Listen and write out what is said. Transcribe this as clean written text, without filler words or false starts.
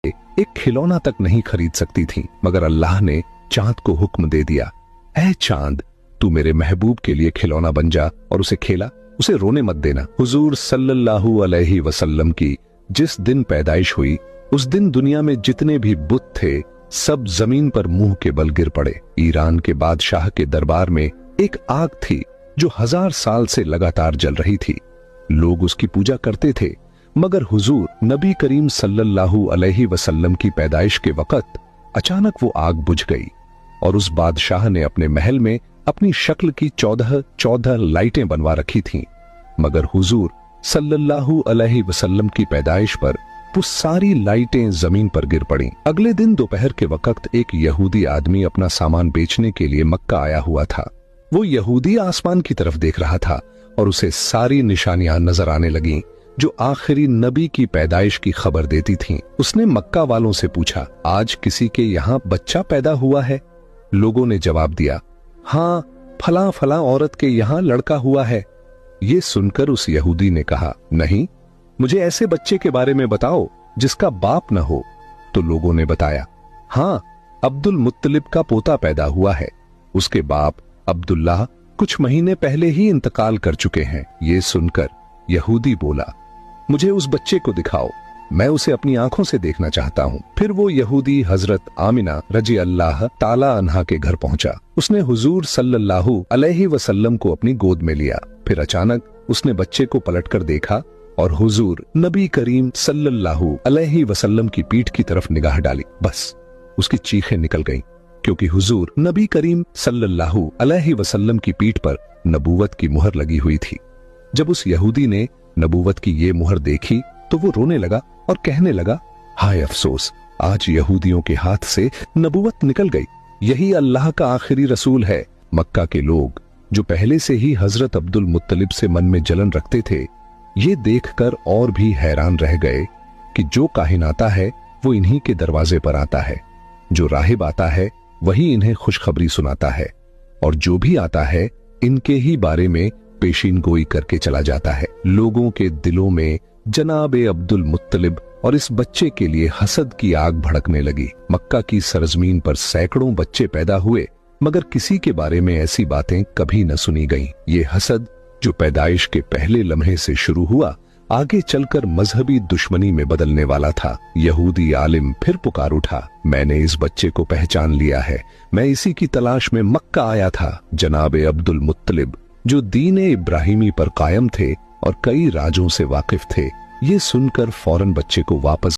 एक खिलौना तक नहीं खरीद सकती थीं, मगर अल्लाह ने चांद को हुक्म दे दिया, ऐ चांद, तू मेरे महबूब के लिए खिलौना बन जा और उसे खेला, उसे रोने मत देना। हुजूर सल्लल्लाहु अलैहि वसल्लम की जिस दिन पैदाइश हुई, उस दिन दुनिया में जितने भी बुत थे सब जमीन पर मुंह के बल गिर पड़े। ईरान के बादशाह के दरबार में एक आग थी जो 1000 साल से लगातार जल रही थी। लोग उसकी पूजा करते थे, मगर हुजूर नबी करीम सल्लल्लाहु अलैहि वसल्लम की पैदाइश के वक्त अचानक वो आग बुझ गई और उस बादशाह ने अपने महल में अपनी शक्ल की 14 लाइटें बनवा रखी थीं, मगर हुजूर सल्लल्लाहु अलैहि वसल्लम की पैदाइश पर वो सारी लाइटें जमीन पर गिर पड़ीं। अगले दिन दोपहर के वक्त एक यहूदी आदमी अपना सामान बेचने के लिए मक्का आया हुआ था। वो यहूदी आसमान की तरफ देख रहा था और उसे सारी निशानियां नजर आने लगीं जो आखिरी नबी की पैदाइश की खबर देती थीं। उसने मक्का वालों से पूछा, आज किसी के यहाँ बच्चा पैदा हुआ है? लोगों ने जवाब दिया, हाँ, फला फला औरत के यहाँ लड़का हुआ है। ये सुनकर उस यहूदी ने कहा, नहीं, मुझे ऐसे बच्चे के बारे में बताओ जिसका बाप न हो। तो लोगों ने बताया, हाँ, अब्दुल मुत्तलिब का पोता पैदा हुआ है, उसके बाप अब्दुल्लाह कुछ महीने पहले ही इंतकाल कर चुके हैं। ये सुनकर यहूदी बोला, मुझे उस बच्चे को दिखाओ, मैं उसे अपनी आंखों से देखना चाहता हूँ। फिर वो यहूदी हजरत आमिना रजी अल्लाह ताला अन्हा के घर पहुंचा। उसने हुजूर सल्लल्लाहु अलैहि वसल्लम को अपनी गोद में लिया। फिर अचानक उसने बच्चे को पलटकर देखा और हुजूर नबी करीम सल्लल्लाहु अलैहि वसल्लम की पीठ की तरफ निगाह डाली। बस उसकी चीखें निकल गईं, क्योंकि हुजूर नबी करीम सल्लल्लाहु अलैहि वसल्लम की पीठ पर नबूवत की मुहर लगी हुई थी। जब उस यहूदी ने नबूवत की ये मुहर देखी तो वो रोने लगा और कहने लगा, हाय अफसोस, आज यहूदियों के हाथ से नबूवत निकल गई। यही अल्लाह का आखिरी रसूल है। मक्का के लोग जो पहले से ही हजरत अब्दुल मुत्तलिब से मन में जलन रखते थे, ये देखकर और भी हैरान रह गए कि जो काहिन आता है वो इन्हीं के दरवाजे पर आता है, जो राहिब आता है वही इन्हें खुशखबरी सुनाता है, और जो भी आता है इनके ही बारे में पेशीन गोई करके चला जाता है। लोगों के दिलों में जनाब अब्दुल मुत्तलिब और इस बच्चे के लिए हसद की आग भड़कने लगी। मक्का की सरजमीन पर सैकड़ों बच्चे पैदा हुए, मगर किसी के बारे में ऐसी बातें कभी न सुनी गईं। ये हसद जो पैदाइश के पहले लम्हे से शुरू हुआ, आगे चलकर मजहबी दुश्मनी में बदलने वाला था। यहूदी आलिम फिर पुकार उठा, मैंने इस बच्चे को पहचान लिया है, मैं इसी की तलाश में मक्का आया था। जनाब अब्दुल मुत्तलिब जो दीन इब्राहिमी पर कायम थे और कई राजों से वाकिफ थे, ये सुनकर फौरन बच्चे को वापस